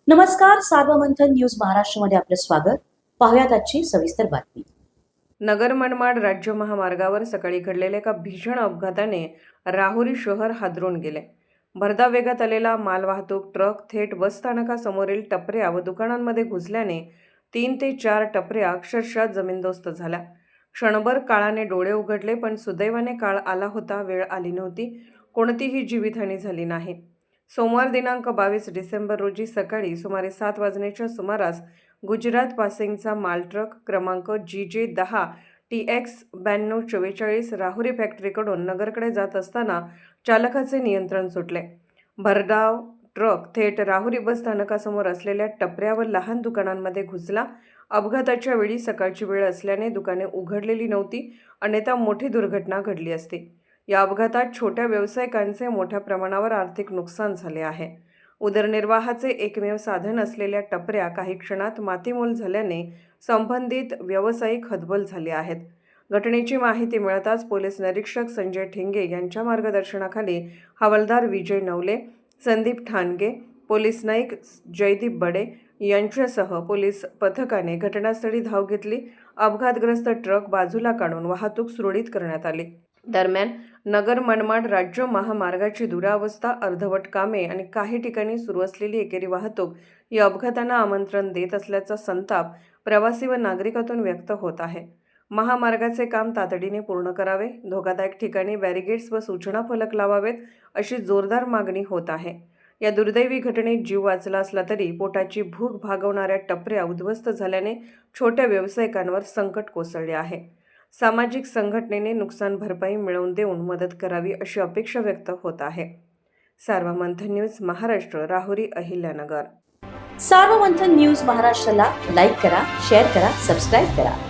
नमस्कार, सार्वमंथन न्यूज महाराष्ट्रमध्ये आपलं स्वागत. पाहुयात आजची सविस्तर बातमी. नगर मनमाड राज्य महामार्गावर सकाळी घडलेल्या एका भीषण अपघाताने राहुरी शहर हादरून गेले. भरधाव वेगात आलेला मालवाहतूक ट्रक थेट बसस्थानकासमोरील टपऱ्या व दुकानांमध्ये घुसल्याने 3 ते 4 टपऱ्या अक्षरशः जमीनदोस्त झाल्या. क्षणभर काळाने डोळे उघडले, पण सुदैवाने काळ आला होता, वेळ आली नव्हती. कोणतीही जीवितहानी झाली नाही. सोमवार दिनांक 22 डिसेंबर रोजी सकाळी सुमारे 7 वाजण्याच्या सुमारास गुजरात पासिंगचा माल ट्रक क्रमांक GJ10 TX 9244 राहुरी फॅक्टरीकडून नगरकडे जात असताना चालकाचे नियंत्रण सुटले. भरधाव ट्रक थेट राहुरी बस स्थानकासमोर असलेल्या टपऱ्या व लहान दुकानांमध्ये घुसला. अपघाताच्या वेळी सकाळची वेळ असल्याने दुकाने उघडलेली नव्हती, अन्यथा मोठी दुर्घटना घडली असती. या अपघातात छोट्या व्यावसायिकांचे मोठ्या प्रमाणावर आर्थिक नुकसान झाले आहे. उदरनिर्वाहाचे एकमेव साधन असलेल्या टपऱ्या काही क्षणात मातीमोल झाल्याने संबंधित व्यावसायिक हतबल झाले आहेत. घटनेची माहिती मिळताच पोलीस निरीक्षक संजय ठिंगे यांच्या मार्गदर्शनाखाली हवालदार विजय नवले, संदीप ठाणगे, पोलीस नाईक जयदीप बडे यांच्यासह पोलीस पथकाने घटनास्थळी धाव घेतली. अपघातग्रस्त ट्रक बाजूला काढून वाहतूक सुरळीत करण्यात आली. दरम्यान नगर मनमाड राज्य महामार्गाची दुरावस्था, अर्धवट कामे आणि काही ठिकाणी सुरू असलेली एकेरी वाहतूक या अपघातांना आमंत्रण देत असल्याचा संताप प्रवासी व नागरिकांतून व्यक्त होत आहे. महामार्गाचे काम तातडीने पूर्ण करावे, धोकादायक ठिकाणी बॅरिगेड्स व सूचना फलक लावावेत, अशी जोरदार मागणी होत आहे. या दुर्दैवी घटनेत जीव वाचला असला तरी पोटाची भूक भागवणाऱ्या टपऱ्या उद्ध्वस्त झाल्याने छोट्या व्यावसायिकांवर संकट कोसळले आहे. सामाजिक संघटनेने नुकसान भरपाई मिळवून देऊन मदत करावी, अशी अपेक्षा व्यक्त होत आहे. सार्वमंथन न्यूज महाराष्ट्र, राहुरी, अहिल्यानगर. सार्वमंथन न्यूज महाराष्ट्राला लाईक करा, शेअर करा, सबस्क्राईब करा.